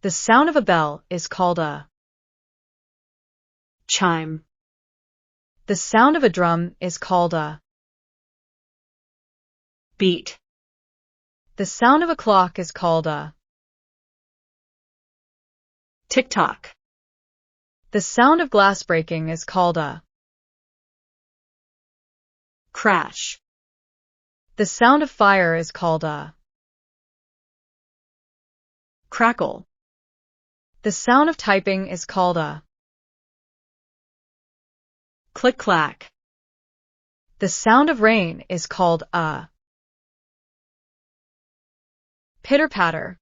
The sound of a bell is called a chime. The sound of a drum is called a beat. The sound of a clock is called a tick-tock. The sound of glass breaking is called a crash. The sound of fire is called a crackle. The sound of typing is called a click-clack. The sound of rain is called a pitter-patter.